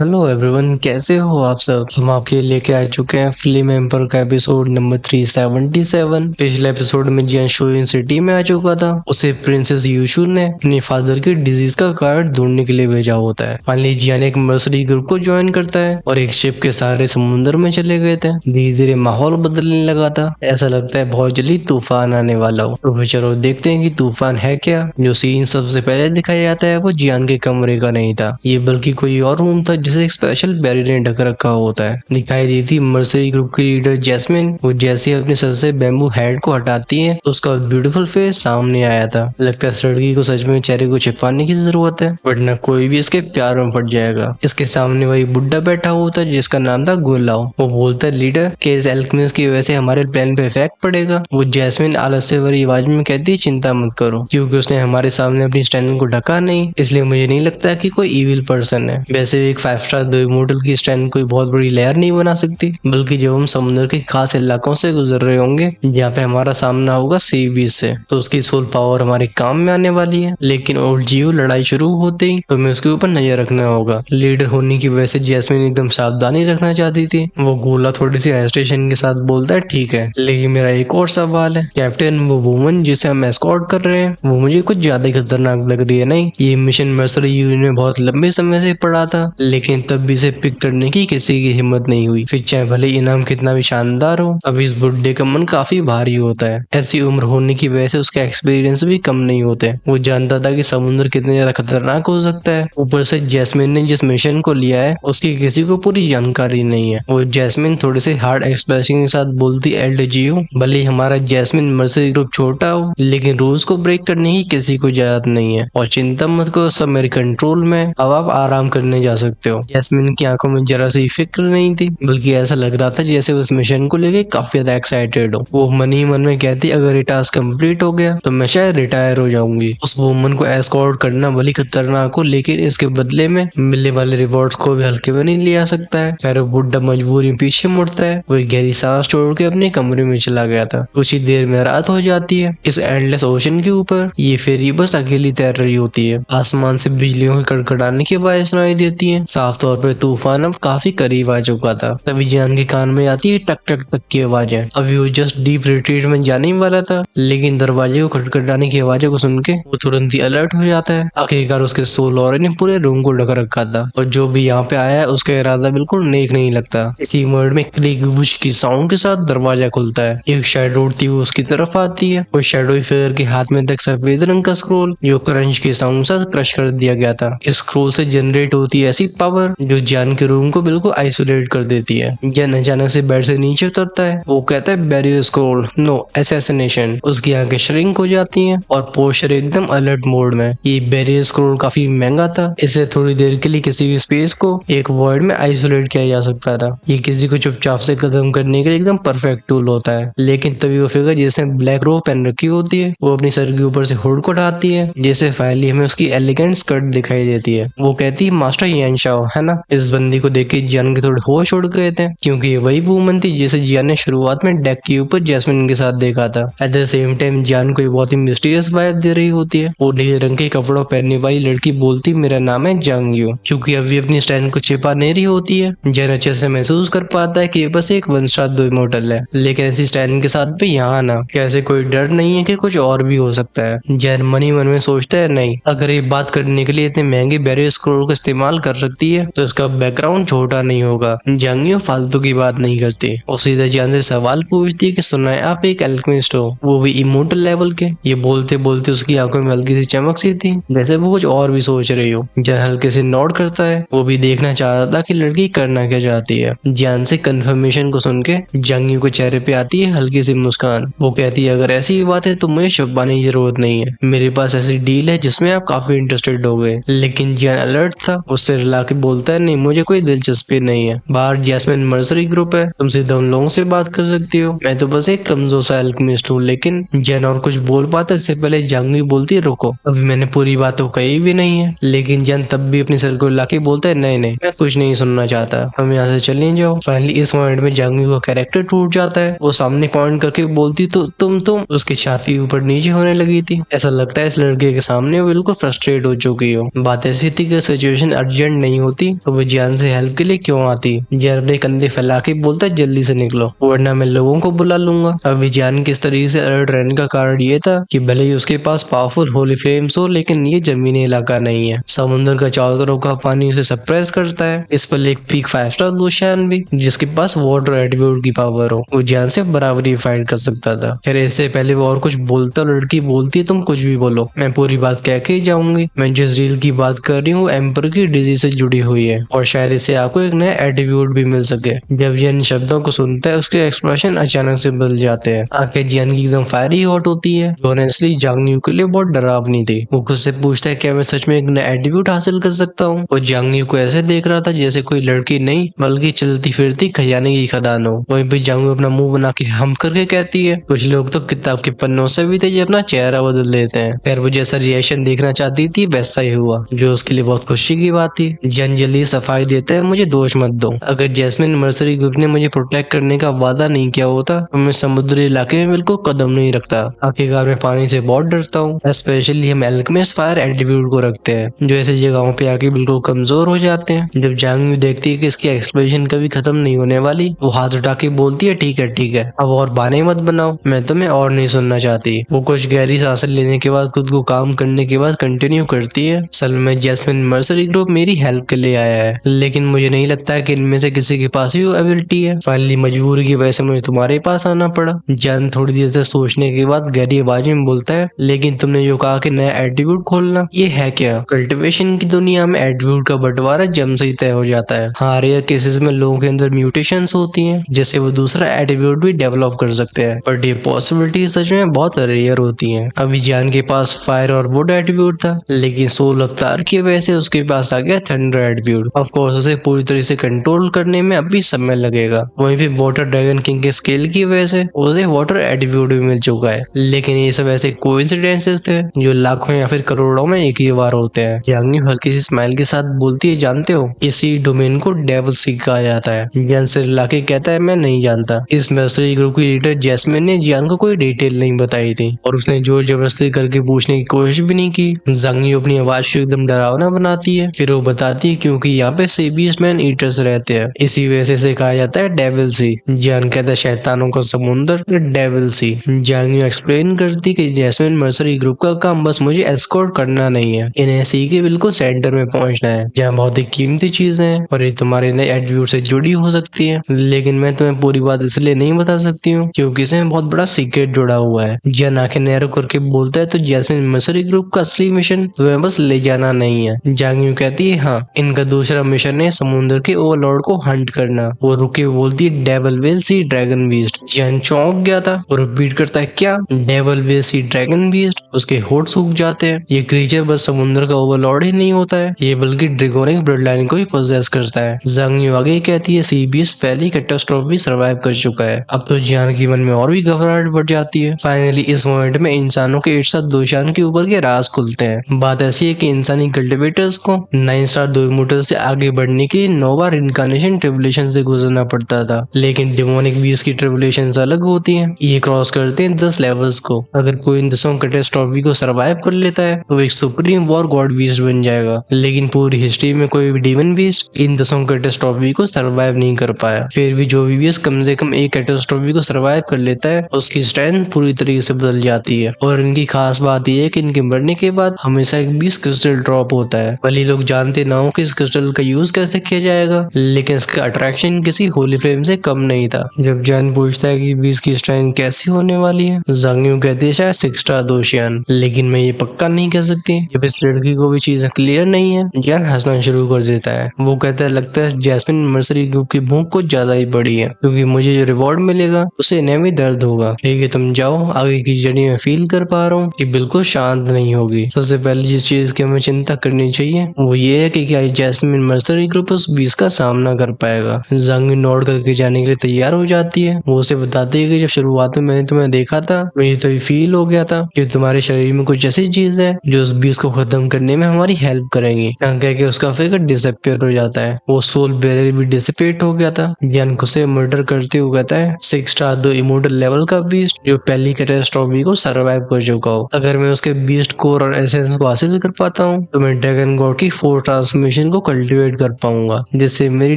Hello everyone, कैसे हो आप सब। हम आपके लिए लेके आ चुके हैं फिल्म एम्पर का एपिसोड नंबर 377। पिछले एपिसोड में जियान शोइन सिटी में आ चुका था। उसे प्रिंसेस यूशु ने अपने फादर की डिजीज का कारण ढूंढने के लिए भेजा होता है। फाइनली जियान एक मर्सरी ग्रुप को ज्वाइन करता है और एक शिप के सहारे समुद्र में चले गए थे। धीरे धीरे माहौल बदलने लगा था। ऐसा लगता है बहुत जल्दी तूफान आने वाला हो। तो फिर चलो देखते हैं कि तूफान है क्या। जो सीन सबसे पहले दिखाया जाता है वो जियान के कमरे का नहीं था, ये बल्कि कोई और रूम था जिसे एक स्पेशल बैरियर ने ढक रखा होता है। दिखाई दी थी मर्सरी ग्रुप की लीडर जैस्मिन। वो जैसे ही अपने सर से बैम्बू हेड को हटाती है उसका ब्यूटीफुल फेस सामने आया था। लगता है इस लड़की को सच में चेहरे को छिपाने की जरूरत है, वरना कोई भी इसके प्यार में पड़ जाएगा। इसके सामने वही बुड्ढा बैठा होता है जिसका नाम था गुलाओ। वो बोलता है लीडर कि इस एल्केमिस्ट की वजह से हमारे प्लान पे इफेक्ट पड़ेगा। वो जैस्मिन आलस से भरी आवाज में कहती है चिंता मत करो, क्योंकि उसने हमारे सामने अपनी स्टैंड को ढका नहीं, इसलिए मुझे नहीं लगता कि कोई इविल पर्सन है। वैसे भी एक 5 स्टार दो इमोर्टल की स्टैंड कोई बहुत बड़ी लहर नहीं बना सकती, बल्कि जब हम समुद्र के खास इलाकों से गुजर रहे होंगे जहाँ पे हमारा सामना होगा सी बीच से, तो उसकी सोल पावर हमारे काम में आने वाली है। लेकिन ओल्ड जियो लड़ाई शुरू होते ही हमें उसके ऊपर नजर रखना होगा। लीडर होने की वजह से जैस्मिन एकदम सावधानी रखना चाहती थी। वो गोला थोड़ी सी हेजिटेशन के साथ बोलता है ठीक है, लेकिन मेरा एक और सवाल है कैप्टन, वो वुमन जिसे हम एस्कॉर्ट कर रहे हैं वो मुझे कुछ ज्यादा ही खतरनाक लग रही है। नहीं, ये मिशन मर्सरी यूनियन में बहुत लंबे समय से पड़ा था, लेकिन तब भी इसे पिक करने की किसी की हिम्मत नहीं हुई। फिर चाहे भले इनाम कितना भी शानदार हो, अब इस बुड्ढे का मन काफी भारी होता है। ऐसी उम्र होने की वजह से उसका एक्सपीरियंस भी कम नहीं होते। वो जानता था कि समुद्र कितने ज्यादा खतरनाक हो सकता है। ऊपर से जैस्मिन ने जिस मिशन को लिया है उसकी किसी को पूरी जानकारी नहीं है। वो जैस्मिन थोड़े से हार्ड एक्सप्रेशन के साथ बोलती एलडीजीओ, भले ही हमारा जैस्मिन मर्सरी ग्रुप छोटा हो, लेकिन रूल्स को ब्रेक करने की किसी को इजाजत नहीं है। और चिंता मत करो, सब मेरे कंट्रोल में, अब आप आराम करने जा सकते हो। जैस्मिन की आंखों में जरा सी फिक्र नहीं थी, बल्कि ऐसा लग रहा था जैसे उस मिशन को लेके काफी ज्यादा एक्साइटेड हो। वो मन ही मन में कहती अगर ये टास्क कंप्लीट हो गया तो मैं शायद रिटायर हो जाऊंगी। उस वुमन को एस्कॉर्ट करना भले खतरनाक हो, लेकिन इसके बदले में मिलने वाले रिवॉर्ड्स को भी हल्के में नहीं लिया सकता है। खैर बुड्ढा मजबूरी पीछे मुड़ता है। वो गहरी सांस छोड़ के अपने कमरे में चला गया था। कुछ ही देर में रात हो जाती है। इस एंडलेस ओशन के ऊपर ये फेरी बस अकेली तैर रही होती है। आसमान से बिजलियों के कड़कड़ाने की आवाज सुनाई देती है। साफ तौर पर तूफान अब काफी करीब आ चुका था। तभी जान के कान में आती है टक टक टक की आवाजें। अभी वो जस्ट डीप रिट्रीट में जाने ही वाला था, लेकिन दरवाजे को खटखटाने की आवाजों को सुन के वो तुरंत ही अलर्ट हो जाता है। आखिरकार उसके सोल और ने पूरे रूम को ढक रखा था, और जो भी यहाँ पे आया है उसका इरादा बिल्कुल नेक नहीं लगता। इसी वर्ड में क्लिक वुश की साउंड के साथ दरवाजा खुलता है। एक शैडो उड़ती हुई उसकी तरफ आती है। वो शैडो फिगर के हाथ में तक सफेद रंग का स्क्रोल जो क्रंच के साउंड से क्रश कर दिया गया था। इस स्क्रोल से जनरेट होती है ऐसी पावर जो जान के रूम को बिल्कुल आइसोलेट कर देती है। जन अचानक से बेड से नीचे उतरता है। वो कहता है बैरियर स्क्रोल, नो असैसिनेशन। उसकी आंखें श्रिंक हो जाती हैं और पोस्चर एकदम अलर्ट मोड में। ये बैरियर स्क्रोल काफी महंगा था, इसे थोड़ी देर के लिए किसी भी स्पेस को एक वॉइड में आइसोलेट किया जा सकता था। ये किसी को चुपचाप से खत्म करने के लिए एकदम परफेक्ट टूल होता है। लेकिन तभी वो फिगर जिसने ब्लैक रोब पहन रखी होती है वो अपनी सर के ऊपर से हुड को उठाती है, जैसे फाइनली हमें उसकी एलिगेंट स्कर्ट दिखाई देती है। वो कहती है मास्टर यान शाओ, है ना। इस बंदी को देख के जियान के थोड़े होश उड़ गए थे, क्योंकि ये वही वूमन थी जिसे जियान ने शुरुआत में डेक के ऊपर जैस्मिन के साथ देखा था। एट द सेम टाइम जियान को बहुत ही मिस्टीरियस वाइब दे रही होती है। वो नीले रंग के कपड़ों पहनने वाली लड़की बोलती मेरा नाम है जांग यू। क्योंकि अभी अपनी स्टैंड को छिपा नहीं रही होती है, जियान अच्छे से महसूस कर पाता है कि ये बस एक 1 स्टार 2 इमोर्टल है, लेकिन ऐसी स्टैंड के साथ भी यहाँ आना कैसे कोई डर नहीं है कि कुछ और भी हो सकता है। जैन मन ही मन में सोचता है नहीं, अगर ये बात करने के लिए इतने महंगे बैरियर स्क्रोल का इस्तेमाल कर सकती है तो इसका बैकग्राउंड छोटा नहीं होगा। जांगियो फालतू की बात नहीं करती और सीधा जान से सवाल पूछती है कि सुना है आप एक एल्केमिस्ट हो, वो भी इमोर्टल लेवल के। ये बोलते बोलते उसकी आंखों में हल्की सी चमक सी थी, जैसे वो कुछ और भी सोच रही हो। जान हल्के से नोट करता है। वो भी देखना चाहता था कि लड़की करना क्या चाहती है। जान से कंफर्मेशन को सुन के जांगियो के चेहरे पे आती है हल्की सी मुस्कान। वो कहती है अगर ऐसी बात है तो मुझे छुपाने की जरूरत नहीं है, मेरे पास ऐसी डील है जिसमें आप काफी इंटरेस्टेड हो गए। लेकिन जियान अलर्ट था, उससे रिला के बोलता है नहीं मुझे कोई दिलचस्पी नहीं है। बाहर जैस्मिन मर्सरी ग्रुप है, तुम सीधा उन लोगों से बात कर सकती हो, मैं तो बस एक कमजोर सा एल्केमिस्ट हूँ। लेकिन जियान और कुछ बोल पाता इससे पहले जांगी बोलती है रुको, अभी मैंने पूरी बात तो कही भी नहीं है। लेकिन जियान तब भी अपनी सर को लाके बोलता है नहीं नहीं मैं कुछ नहीं सुनना चाहता, हम यहाँ से चले जाओ। फाइनली इस मोमेंट में जांगी का कैरेक्टर टूट जाता है। वो सामने पॉइंट करके बोलती तो तुम उसकी छाती ऊपर नीचे होने लगी थी। ऐसा लगता है इस लड़के के सामने वो बिल्कुल फ्रस्ट्रेट हो चुकी हो। बात ऐसी थी कि सिचुएशन अर्जेंट नहीं होती तो वो जियान से हेल्प के लिए क्यों आती। जियान अपने कंधे फैला के बोलता है जल्दी से निकलो वरना मैं लोगों को बुला लूंगा। अब जियान किस तरीके से अलर्ट रहने का कारण ये था कि भले ही उसके पास पावरफुल होली फ्लेम्स हो लेकिन ये जमीनी इलाका नहीं है। समुद्र का चारों तरफ का पानी उसे सप्रेस करता है। इस पर एक पीक 5 स्टार लुशियन भी जिसके पास वाटर एट्रीब्यूट की पावर हो वो जियान से बराबरी फाइट कर सकता था। फिर इससे पहले वो और कुछ बोलता लड़की बोलती तुम कुछ भी बोलो मैं पूरी बात कह के ही जाऊंगी। मैं जिस रील की बात कर रही हूँ एम्पर की डिजीज से जुड़ी हुई है और शायद इससे आपको एक नया एट्रीब्यूट भी मिल सके। जब ये इन शब्दों को सुनता है उसके एक्सप्रेशन अचानक से बदल जाते हैं। आंखें जियान की एकदम फायरी हॉट होती है जो ऑनेस्टली जांग न्यू के लिए बहुत डरावनी थी। वो खुद से पूछता है क्या मैं सच में एक नया एट्रीब्यूट हासिल कर सकता हूँ। वो जांग न्यू को ऐसे देख रहा था जैसे कोई लड़की नहीं बल्कि चलती फिरती खजाने की खदान हो। वहीं पे जांग न्यू अपना मुंह बना के हम करके कहती है कुछ लोग तो किताब के पन्नों से भी थे जो अपना चेहरा बदल लेते हैं। फिर वो जैसा रिएक्शन देखना चाहती थी वैसा ही हुआ जो उसके लिए बहुत खुशी की बात थी। जियान जल्दी सफाई देता है मुझे दोष मत दो। अगर जैस्मिन मर्सरी ग्रुप ने मुझे प्रोटेक्ट करने का वादा नहीं किया होता तो मैं समुद्री इलाके में बिल्कुल कदम नहीं रखता। आखिरकार मैं पानी से बहुत डरता हूँ। स्पेशली हम एल्केमिस्ट फायर एट्रीब्यूट को रखते हैं जो ऐसी जगहों पे आके बिल्कुल कमजोर हो जाते हैं। जब जांग न्यू देखती है कि इसकी एक्सप्लोजन कभी खत्म नहीं होने वाली वो हाथ उठा के बोलती है ठीक है अब और बहाने मत बनाओ मैं तुम्हें और नहीं सुनना चाहती। वो कुछ गहरी सांसें लेने के बाद खुद को काम करने के बाद कंटिन्यू करती है असल में जैस्मिन मर्सरी ग्रुप मेरी हेल्प के लिए आया है लेकिन मुझे नहीं लगता है कि इनमें से किसी के पास ही वो एबिलिटी है। फाइनली मजबूरी की वजह से मुझे तुम्हारे पास आना पड़ा। जान थोड़ी देर तक सोचने के बाद गहरी आवाज में बोलता है लेकिन तुमने जो कहा कि नया एट्रीब्यूट खोलना ये है क्या। कल्टीवेशन की दुनिया में एट्रीब्यूट का बंटवारा जम से ही तय हो जाता है। हाँ रेयर केसेस में लोगों के अंदर म्यूटेशंस होती हैं जिससे वो दूसरा एट्रीब्यूट भी डेवलप कर सकते हैं बट ये पॉसिबिलिटी सच में बहुत रेयर होती हैं। अभी जान के पास फायर और वुड एट्रीब्यूट था लेकिन सोल अवतार की वजह से उसके पास आ गया थंडर एट्रीब्यूट। ऑफ कोर्स उसे पूरी तरह से कंट्रोल करने में अभी समय लगेगा। वहीं पे वाटर ड्रैगन किंग के स्केल की वजह से उसे वाटर एट्रीब्यूट भी मिल चुका है लेकिन ये सब ऐसे कोइंसिडेंसेस थे जो लाखों या फिर करोड़ों में एक ही बार होते हैं। जांग न्यू हल्की सी स्माइल के साथ बोलती है जानते हो इसी डोमेन को डेविल सी कहा जाता है। जियान सिर लाके कहता है मैं नहीं जानता। इस मर्सरी ग्रुप की लीडर जैस्मिन ने जियान को कोई डिटेल नहीं बताई थी और उसने जोर जबरदस्ती करके पूछने की कोशिश भी नहीं की। जांग न्यू अपनी आवाज को एकदम डरावना बनाती है फिर वो बताती है क्योंकि यहाँ पे सीबीएसमैन ईटर्स रहते हैं इसी वजह से कहा जाता है डेविल सी। जियान कहता है शैतानों का समुंदर डेविल सी। जांग न्यू एक्सप्लेन करती कि जैस्मिन मर्सरी ग्रुप का काम बस मुझे एस्कॉर्ट करना नहीं है इन्हें सी के बिल्कुल सेंटर में पहुंचना है जहाँ बहुत ही कीमती चीजें हैं और ये तुम्हारे नए एट्रीब्यूट से जुड़ी हो सकती है लेकिन मैं तुम्हें पूरी बात इसलिए नहीं बता सकती हूँ क्योंकि इसमें बहुत बड़ा सीक्रेट जुड़ा हुआ है। जियान आंखें नैरो करके बोलता है तो जैस्मिन मर्सरी ग्रुप का असली मिशन तुम्हें बस ले जाना नहीं है। जांग न्यू कहती है हाँ इनका दूसरा मिशन है समुद्र के ओवरलॉर्ड को हंट करना। वो रुके बोलती है devil will sea dragon beast. Jian चौंक गया था और रिपीट करता है क्या devil will sea dragon beast. उसके होठ सूख जाते हैं। ये क्रीचर बस समुद्र का ओवरलॉर्ड ही नहीं होता है ये बल्कि ड्रैगोनिक ब्लड लाइन को भी पोजेस करता है। जांग न्यू आगे कहती है सी बीस्ट पहली कैटास्ट्रोफी सर्वाइव कर चुका है। अब तो जियान की मन में और भी घबराहट बढ़ जाती है। फाइनली इस मोमेंट में इंसानों के इर्शाद दोशान के ऊपर के राज खुलते हैं। बात ऐसी है कि इंसानी कल्टिवेटर्स को 9 स्टार दो इमोर्टल से आगे बढ़ने के लिए 9 बार इनकार्नेशन ट्रिबुलेशन से गुजरना पड़ता था लेकिन डिमोनिक बीस्ट की ट्रिबुलेशन अलग होती हैं। ये क्रॉस करते हैं 10 लेवल्स को। अगर कोई इन 10 कैटास्ट्रोफी को सर्वाइव कर लेता है तो एक सुप्रीम वॉर गॉड बीस्ट बन जाएगा लेकिन पूरी हिस्ट्री में कोई भी डीमन बीस्ट इन 10 कैटास्ट्रोफी को सर्वाइव नहीं कर पाया। फिर भी जो भी कम से कम एक कैटास्ट्रोफी को सर्वाइव कर लेता है उसकी स्ट्रेंथ पूरी तरीके से बदल जाती है और इनकी खास बात यह है कि इनके मरने के बाद हमेशा एक 20 क्रिस्टल ड्रॉप होता है। भले लोग जानते ना हो कि इस क्रिस्टल का यूज कैसे किया जाएगा लेकिन इसका अट्रैक्शन किसी होली फ्लेम से कम नहीं था। जब जान पूछता है कि 20 की स्ट्रेंथ कैसी होने वाली है जांग न्यू कहती है शायद 6 स्टार दोशियन लेकिन मैं ये पक्का नहीं कह सकती। जब इस लड़की को भी चीजें क्लियर नहीं है जान हंसना शुरू कर देता है। वो कहता है लगता है जैस्मिन मर्सरी ग्रुप की भूख कुछ ज्यादा ही बड़ी है क्योंकि मुझे जो रिवॉर्ड मिलेगा उसे इन्हें भी दर्द होगा। ठीक है तुम जाओ आगे की जर्नी में फील कर पा रहा हूँ कि बिल्कुल शांत नहीं होगी। सबसे पहले जिस चीज की हमें चिंता करनी चाहिए वो ये है कि क्या जैस्मिन मर्सरी ग्रुप उस 20 का सामना कर पाएगा। जांग न्यू नोट करके जाने के लिए तैयार हो जाती है। वो उसे बताती है कि जब शुरुआत में मैंने तुम्हें देखा था मुझे तो फील हो गया था कि तुम्हारे शरीर में कुछ ऐसी चीज है जो उस 20 को खत्म करने में हमारी हेल्प करेंगी। कह के उसका फिगर डिसअपियर हो जाता है। वो सोल बैरियर भी डिसिपेट हो गया था। ज्ञान को से मर्डर करते हुए कहता है 6 स्टार दो इमोर्टल लेवल का बीस्ट जो पहली कैटास्ट्रोफी को सर्वाइव कर चुका हो। अगर मैं उसके बीस्ट कोर और एसेंस को हासिल कर पाता हूँ तो मैं ड्रैगन गॉड की 4 ट्रांसफॉर्मेशन डिटर्मिनेशन को कल्टीवेट कर पाऊंगा, जिससे मेरी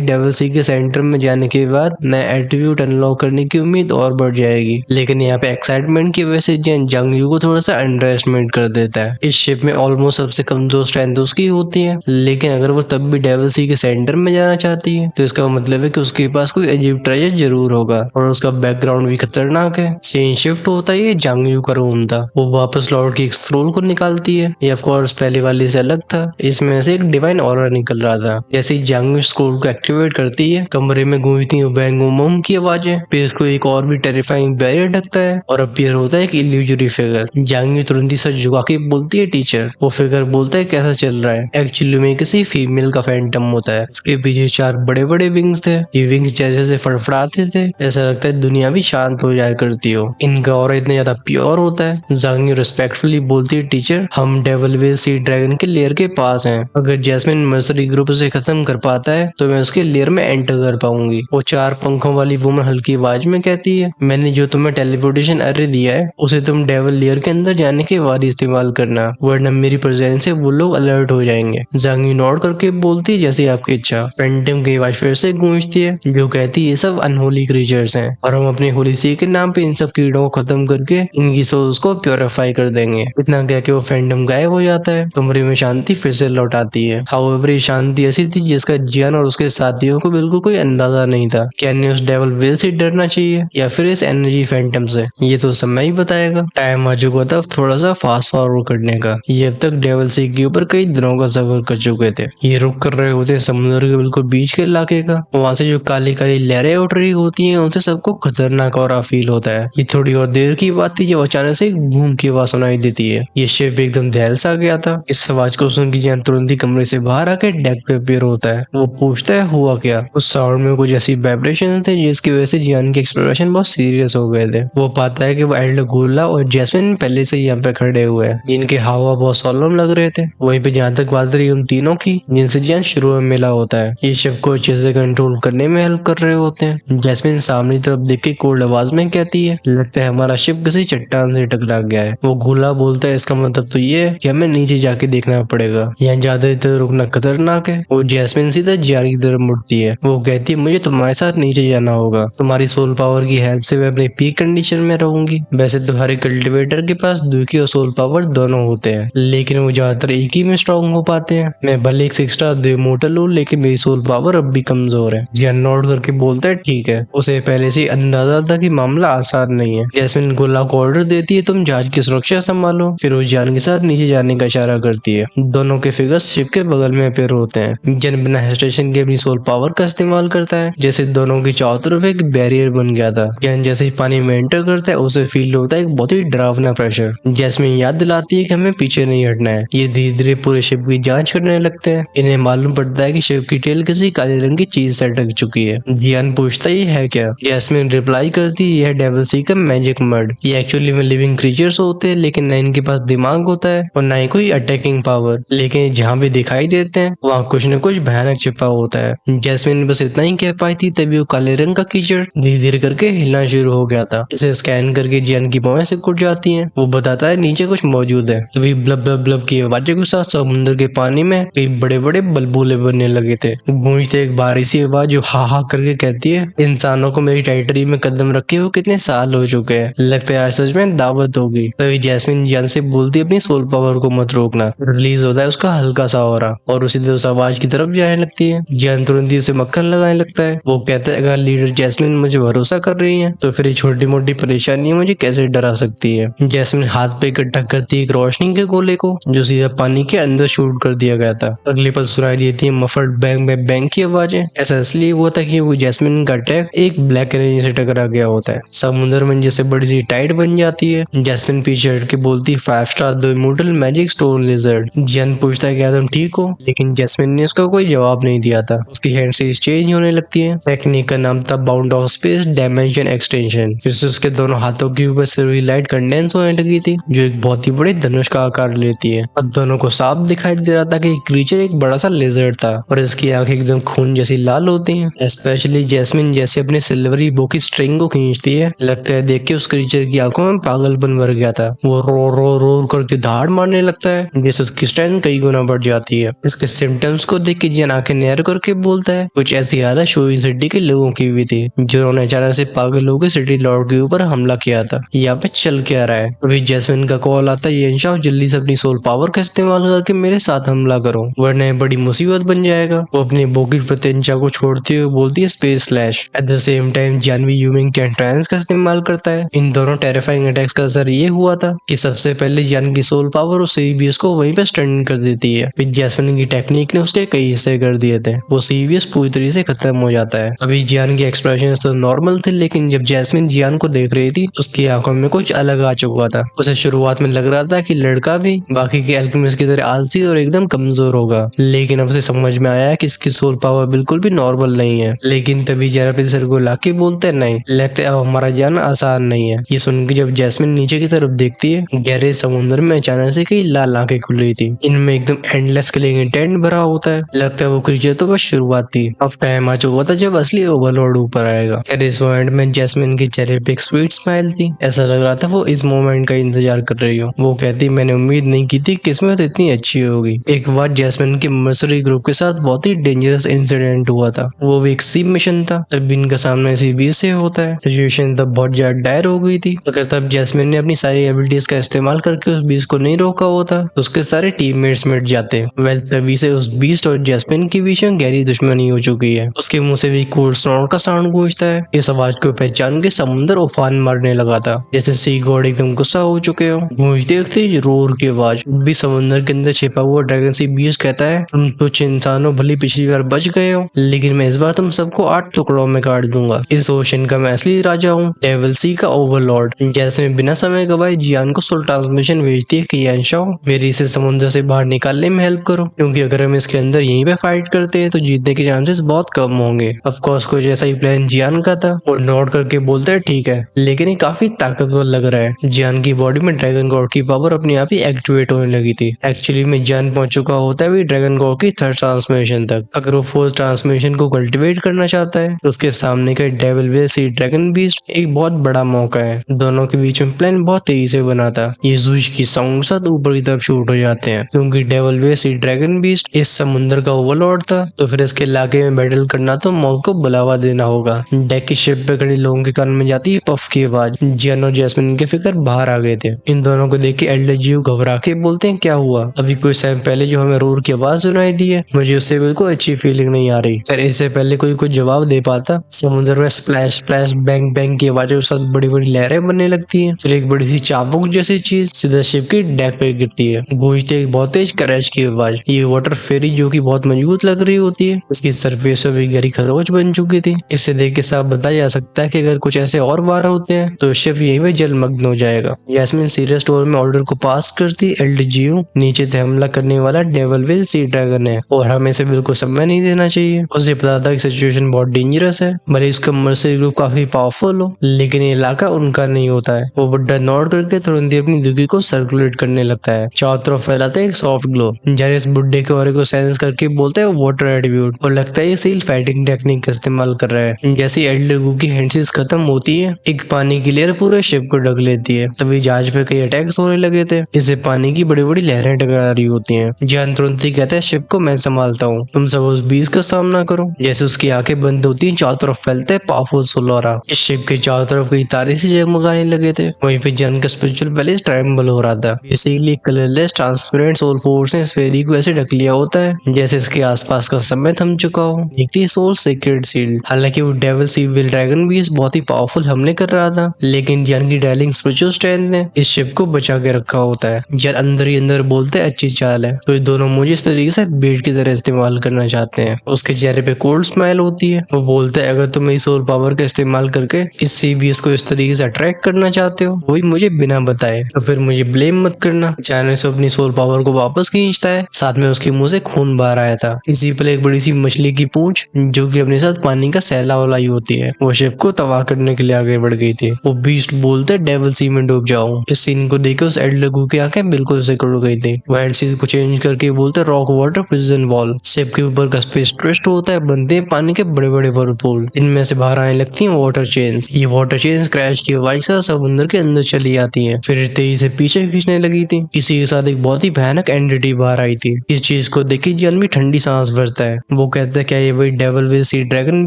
डेविल सी के सेंटर में जाने के बाद नए एट्रीब्यूट अनलॉक करने की उम्मीद और बढ़ जाएगी। लेकिन यहाँ पे एक्साइटमेंट की वजह से जियान जंग यू को थोड़ा सा अंडर एस्टिमेट कर देता है। इस शिप में ऑलमोस्ट सबसे कमजोर स्ट्रेंथ उसकी होती है, लेकिन अगर वो तब भी डेविल सी के सेंटर में जाना चाहती है तो इसका मतलब है कि उसके पास कोई अजीब ट्रेजर जरूर होगा और उसका बैकग्राउंड भी खतरनाक है। सीन शिफ्ट होता ही जंग यू का रूम था। वो वापस लौट के एक स्क्रोल को निकालती है। ये ऑफ कोर्स पहले वाले से अलग था, इसमें से एक डिवाइन ऑरा निकल रहा था। जैसे ही जंग यू स्क्रोल को एक्टिवेट करती है, कमरे में गूंजती बैंग बूम की आवाजें, फिर इसको एक और भी टेरिफाइंग बैरियर ढकता है और अपीयर होता है एक इल्यूजरी फिगर। जंग यू तुरंत ही सर झुका के बोलती है टीचर। वो फिगर बोलता है कैसा चल रहा है। एक्चुअली में किसी फीमेल का फैंटम होता है। इसके पीछे 4 बड़े बड़े विंग्स थे। ये विंग्स जैसे से फड़फड़ाते थे, ऐसा लगता है दुनिया भी शांत हो जाया करती हो। इनका ऑरा इतना ज्यादा प्योर होता है। जंग यू रिस्पेक्टफुली बोलती है टीचर, हम डेविल वेल सी ड्रैगन के लेयर के पास हैं। अगर जैस्मिन मर्सरी ग्रुप से खत्म कर पाता है तो मैं उसके लेयर में एंटर कर पाऊंगी। वो 4 पंखों वाली वुमन हल्की आवाज में कहती है, मैंने जो तुम्हें टेलीपोर्टेशन अर्रे दिया है उसे तुम डेविल लेयर के अंदर जाने के बाद इस्तेमाल करना, वरना मेरी प्रेजेंस से वो लोग अलर्ट हो जाएंगे। जंग यू नॉड करके बोलती है जैसी आपकी इच्छा। फैंटम की आवाज फिर से गूंजती है जो कहती है ये सब अनहोली क्रीचर्स हैं और हम अपने होली सी के नाम पे इन सब कीड़ों को खत्म करके इनकी सोल्स को प्योरीफाई कर देंगे। इतना कह के वो फैंटम गायब हो जाता है। कमरे में शांति फिर से लौट आती है। हाउएवर ये शांति ऐसी थी जिसका जियान और उसके साथियों को बिल्कुल कोई अंदाजा नहीं था। क्या इन्हें उस डेविल वेल से डरना चाहिए या फिर इस एनर्जी फैंटम से, ये तो समय ही बताएगा। टाइम आ चुका था थोड़ा सा फास्ट फॉरवर्ड करने का। ये अब तक डेविल सी के ऊपर कई दिनों का सफर कर चुके थे। ये रुक कर रहे होते समुद्र के बिल्कुल बीच के इलाके का। वहाँ से जो काली काली लहरें उठ रही होती हैं उनसे सबको खतरनाक और फील होता है। ये थोड़ी और देर की बात थी जब अचानक से एक बूम की आवाज सुनाई देती है। ये शिप एकदम दहल सा गया था। इस आवाज को सुन के जियान तुरंत ही कमरे से बाहर आके डेक पे अपीयर होता है। वो पूछता है हुआ क्या। उस साउंड में कुछ ऐसी वाइब्रेशन थे जिसकी वजह से जियान के एक्सप्लोरेशन बहुत सीरियस हो गए थे। वो पाता है कि वो एल्डर गुल्ला और जैस्मिन पहले से यहाँ पे खड़े हुए हैं। इनके हावा बहुत सोलम लग रहे थे। वहीं पे जहाँ तक बात रही उन तीनों की जिनसे जियान शुरू में मिला होता है, ये शिप को अच्छे से कंट्रोल करने में हेल्प कर रहे होते हैं। जैस्मिन सामने तरफ देख के कोल्ड आवाज में कहती है, लगता है हमारा शिप किसी चट्टान से टकरा गया है। वो गुल्ला बोलता है इसका मतलब तो ये है कि हमें नीचे जाके देखना पड़ेगा, यहाँ ज्यादा देर रुकना खतरनाक है। वो जैस्मिन सीधा जियान की तरफ मुड़ती है। वो कहती है मुझे तुम्हारे साथ नीचे जाना होगा, तुम्हारी सोल पावर की हेल्प से मैं अपनी पीक कंडीशन में रहूंगी। वैसे तो हर एक कल्टिवेटर के पास दुखी और सोल पावर दोनों होते हैं, लेकिन वो ज्यादातर एक ही में स्ट्रॉन्ग हो पाते हैं। मैं भले एक सिक्सटा इमोर्टल हूँ, लेकिन मेरी सोल पावर अब भी कमजोर है। जियान नॉड करके बोलता है ठीक है। उसे पहले से अंदाजा था कि मामला आसान नहीं है। जैस्मिन गुल्ला को ऑर्डर देती है तुम जहाज की सुरक्षा संभालो, फिर वो जियान के साथ नीचे जाने का इशारा करती है। दोनों के फिगर्स शिप के बगल में अपीयर होते हैं। जियान बिना हेजिटेशन के अपनी सोल पावर का इस्तेमाल करता है, जैसे दोनों की चारों तरफ एक बैरियर बन गया था। जियान जैसे ही पानी में एंटर करता है उसे फील होता है एक बहुत ही डरावना प्रेशर। जैस्मिन याद दिलाती है कि हमें पीछे नहीं हटना है। ये धीरे धीरे पूरे शिप की जांच करने लगते हैं। इन्हें मालूम पड़ता है कि शिप की टेल किसी काले रंग की चीज से अटक चुकी है। जियान पूछता ही है क्या। जैस्मिन रिप्लाई करती है यह डेविल सी का मैजिक मड। ये एक्चुअली में लिविंग क्रीचर्स होते हैं, लेकिन न इनके पास दिमाग होता है और न ही कोई अटैकिंग पावर, लेकिन जहाँ भी दिखाई देते हैं वहाँ कुछ न कुछ भयानक छिपा होता है। जैस्मिन बस इतना ही कह पाई थी तभी वो काले रंग का कीचड़ धीरे धीरे करके हिलना शुरू हो गया था। इसे स्कैन करके जियान की भौहें सिकुड़ जाती हैं। वो बताता है नीचे कुछ मौजूद है। तभी ब्लब ब्लब ब्लब की आवाज़ों के साथ समुद्र के पानी में कई बड़े बड़े बलबूले बनने लगे थे। गूंजते एक बारीक सी आवाज जो हा हा करके कहती है इंसानों को मेरी टेरिटरी में कदम रखे हुए कितने साल हो चुके हैं, लगता है आज सच में दावत होगी। तभी जैस्मिन जियान से बोलती है अपनी सोल पावर को मत रोकना। रिलीज होता है उसका हल्का सा ऑरा और उसी तरह उस आवाज की तरफ जाने लगती है। जियान तुरंत ही उसे मक्खन लगाने लगता है। वो कहता है अगर लीडर जैस्मिन मुझे भरोसा कर रही है तो फिर छोटी मोटी परेशानियां मुझे कैसे डरा सकती है। जैस्मिन हाथ पे इकट्ठा करती है एक रोशनी के गोले को जो सीधा पानी के अंदर शूट कर दिया गया था। अगले पल सुनाई देती है मफल्ड बैंग में बैंग की आवाजें। ऐसा इसलिए हुआ था कि वो जैस्मिन का अटैक एक ब्लैक एनर्जी से टकरा गया होता है। समुद्र में जैसे बड़ी सी टाइड बन जाती है। जैस्मिन पीछे हट के बोलती है 5 star the immortal magic stone lizard. Jian पूछता है क्या तुम ठीक हो, लेकिन जैस्मिन ने उसका कोई जवाब नहीं दिया था। उसकी हैंड से चेंज होने लगती है। टेक्निक का नाम था bound of space dimension extension. फिर से उसके दोनों हाथों के ऊपर सिल्वरी लाइट कंडेंस होने लगी थी जो एक बहुत ही बड़े धनुष का आकार लेती है। अब दोनों को साफ दिखाई दे रहा था कि क्रीचर एक बड़ा सा लेजर्ड था और इसकी आंखें एकदम खून जैसी लाल होती हैं। स्पेशली जैस्मिन जैसे अपने सिल्वरी बो की स्ट्रिंग को खींचती है, लगता है देख के उस क्रीचर की आंखों में पागलपन भर गया था। वो रो रो रो करके धाड़ मारने लगता है जैसे उसकी स्ट्रेंथ कई गुना बढ़ जाती है। इसके उसके सिम्टम्स को देख के जियान आंखें नैरो करके बोलता है कुछ ऐसी हालत शोइन सिटी के लोगों की भी थी जिन्होंने अचानक से पागल लोगों के सिटी लॉर्ड के ऊपर हमला किया था। यहाँ पे चल के आ रहा है। अभी जैस्मिन का कॉल आता है, येनशाओ जल्दी से अपनी सोल पावर का इस्तेमाल करके मेरे साथ हमला करो वरना बड़ी मुसीबत बन जाएगा। वो अपनी बोगी प्रत्यंचा को छोड़ते हुए बोलती है space slash. At the same time जानवी यूमिंग के ट्रांस का इस्तेमाल करता है। इन दोनों टेरिफाइंग अटैक्स का असर ये हुआ था कि सबसे पहले जान की सोल पावर उस सीवीएस को वहीं पे स्टन कर देती है। फिर जैस्मिन की टेक्निक ने उसके कई हिस्से कर दिए थे। वो सीवीएस पूरी तरीके से खत्म हो जाता है। अभी जियान के एक्सप्रेशन तो नॉर्मल थे लेकिन जब जैस्मिन जियान को देख रही थी उसकी आंखों में कुछ अलग आ चुका था। उसे शुरुआत में लग रहा था कि लड़का भी बाकी के अल्केमिस्ट की तरह आलसी और एकदम कमजोर होगा, लेकिन अब उसे समझ में आया कि इसकी सोल पावर बिल्कुल भी नॉर्मल नहीं है। लेकिन तभी जियान अपने सर को लाके बोलते हैं नहीं, लगता है अब हमारा जाना आसान नहीं है। ये सुन के जब जैस्मिन नीचे की तरफ देखती है गहरे समुद्र में अचानक से कई लाल आंखें खुल रही थी। इनमें एकदम एंडलेस किलिंग इंटेंट भरा होता है। लगता है वो क्रीचर तो बस शुरुआत थी, अब टाइम आ चुका था जब असली ओवरलॉर्ड ऊपर आएगा। इस मोमेंट में जैस्मिन की चेहरे पे एक स्वीट स्माइल थी। ऐसा लग रहा था वो इस मोमेंट का इंतजार कर रही हो। वो कहती मैंने उम्मीद नहीं की थी किस्मत इतनी अच्छी होगी। एक बार जैस्मिन के मर्सरी ग्रुप के साथ बहुत ही डेंजरस इंसिडेंट हुआ था। वो भी एक सी मिशन था। तब इनका सामना सीबीएस से होता है। सिचुएशन तब बहुत ज्यादा डायर हो गई थी। अगर तब जैस्मिन ने अपनी सारी एबिलिटीज का इस्तेमाल करके उस बीस्ट को नहीं रोका होता तो उसके सारे टीममेट्स मिट जाते। वेल तभी से उस बीस्ट और जैस्मिन के बीच में गहरी दुश्मनी हो चुकी है। उसके मुंह से भी कूल स्नॉट का साउंड गूंजता है। इस आवाज को पहचान के समुद्र उफान मारने लगा था, जैसे सी गॉड एकदम गुस्सा हो चुके हो। गूंजते देखते रोर की आवाज भी समुद्र के अंदर छिपा हुआ ड्रैगन सी बीस्ट कहता है तुम कुछ इंसानों भली पिछली बार बच गए हो लेकिन मैं इस बार तुम सबको 8 टुकड़ों में काट दूंगा। इस ओशन का मैं असली राजा हूँ, डेविल सी का ओवरलॉर्ड। जैसे बिना समय गवाए जियान को सोल ट्रांसमिशन भेजती है कि येनशाओ मेरी इसे समुद्र से बाहर निकालने में हेल्प करो, क्योंकि अगर हम इसके अंदर यहीं पे फाइट करते हैं तो जीतने के चांसेस बहुत कम होंगे। ऑफ कोर्स कुछ ऐसा ही प्लान जियान का था। वो नोट करके बोलता है ठीक है, लेकिन ये काफी ताकतवर लग रहा है। जियान की बॉडी में ड्रैगन गॉड की पावर अपने आप ही एक्टिवेट होने लगी थी। एक्चुअली में जियान पहुंच चुका होता है ड्रैगन गॉड की थर्ड ट्रांसमिशन तक। अगर वो फोर्थ ट्रांसमिशन को कल्टिवेट करना चाहता है तो उसके सामने का devil will sea dragon beast एक बहुत बड़ा मौका है। दोनों के बीच में प्लान बहुत तेजी से बना था। ये जूझ की साउंड साथ ऊपर की तरफ शूट हो जाते हैं, क्योंकि devil will sea dragon beast इस समुद्र का ओवरलॉर्ड था। तो फिर इसके इलाके में बैटल करना तो मौत को बुलावा देना होगा। डेक की शिप पे खड़े लोगों के कान में जाती है पफ की आवाज। जियान और जैस्मिन के फिकर बाहर आ गए थे। इन दोनों को देख के एल्डर जीव घबरा के बोलते हैं क्या हुआ? अभी कुछ टाइम पहले जो हमें रोर की आवाज सुनाई दी है मुझे उससे बिल्कुल अच्छी फीलिंग नहीं आ रही। फिर इससे पहले कोई कुछ जवाब दे पाता। समुद्र में स्प्लैश स्प्लैश बैंग बैंग की आवाजों के साथ बड़ी बड़ी लहरें बनने लगती है। फिर एक बड़ी सी चाबुक जैसी चीज सीधा शिप की डेक पे गिरती है। गूंजते एक बहुत तेज क्रैश की आवाज। ये वाटर फेरी जो कि बहुत मजबूत लग रही होती है उसकी सरफेस पे भी गहरी खरोच बन चुकी थी। इससे देख के साफ बताया जा सकता है कि अगर कुछ ऐसे और वार होते हैं तो शिप यहीं पे जलमग्न हो जाएगा। यास्मीन सीरियस स्टोर में ऑर्डर को पास करती एल्डर जीव नीचे से हमला करने वाला डेविल विल सी ड्रैगन है और हमें इसे बिल्कुल समय नहीं देना चाहिए। उसे पता था कि सिचुएशन बहुत डेंजरस है, भले उसका मर्सरी ग्रुप काफी पावरफुल हो लेकिन ये इलाका उनका नहीं होता है। वो बुड्ढा नॉट करके तुरंत ही अपनी दुगी को सर्कुलेट करने लगता है। चारों तरफ फैलाता है एक सॉफ्ट ग्लो। जारे इस बुड्ढे के ऑरे को सेंस करके बोलता है वाटर एट्रीब्यूट और लगता है ये सील फाइटिंग टेक्निक का इस्तेमाल कर रहा है। जैसे एल्डर गू की हैंडसीज खत्म होती है एक पानी की लेयर पूरे शिप को ढक लेती है। तभी जहाज पे कई अटैक्स होने लगे थे। इससे पानी की बड़ी बड़ी लहरें टकरा रही होती हैं। जान तुरंत ही कहता है शिप को मैं संभालता हूँ, तुम सब उस बीस का सामना करो। जैसे उसकी आंखें बंद होती हैं चारों तरफ फैलता है पावरफुल सोलोरा। इस शिप के चारों तरफ कई तारे से जगमगाने लगे थे। वहीं पे जन का स्पिरिचुअल पैलेस ट्रायंगल हो रहा था। Basically colourless transparent soul force ने इस फेरी को ऐसे ढक लिया होता है जैसे इसके आसपास का समय थम चुका हो। देखती सोल सीक्रेट सील्ड। हालांकि वो डेविल सी विल ड्रैगन भी बहुत ही पावरफुल हमले कर रहा था लेकिन जन की डायलिंग स्पिरिचुअल स्ट्रेंथ ने इस शिप को बचा के रखा होता है। जन अंदर ही अंदर बोलते हैं अच्छी चाल है। तो ये दोनों मुझे इस तरीके से बेट की तरह इस्तेमाल करना चाहते हैं। उसके चेहरे पे कोल्ड स्माइल होती है। वो बोलता है अगर तुम मेरी सोल पावर का इस्तेमाल करके इस सीबीएस को इस तरीके से अट्रैक्ट करना चाहते हो वही मुझे बिना बताए तो फिर मुझे ब्लेम मत करना। अचानक से अपनी सोल पावर को वापस खींचता है, साथ में उसके मुंह से खून बाहर आया था। इसी पर एक बड़ी सी मछली की पूंछ जो कि अपने साथ पानी का सैलाब लाई होती है वो शिप को तबाह करने के लिए आगे बढ़ गई थी। वो बीस्ट बोलते डेविल सी में डूब जाओ। इस सीन को देखकर उस एल्डर गू की आंखें बिल्कुल सिकुड़ गई थी। वो हैंडसीज को चेंज करके बोलते rock water prison wall. Ship के ऊपर का स्पेस ट्विस्ट होता है, बनते हैं पानी के बड़े बड़े वर्लपूल। इनमें से बाहर आने लगती हैं वाटर चेन्स। ये वाटर चेन्स क्रैश की आवाज से समुद्र के अंदर चली आती हैं, फिर तेजी से पीछे खींचने लगी थी। इसी के साथ एक बहुत ही भयानक एंटिटी बाहर आई थी। इस चीज चीज को देख के जियान भी ठंडी सांस भरता है। वो कहता है क्या ये वही devil will sea dragon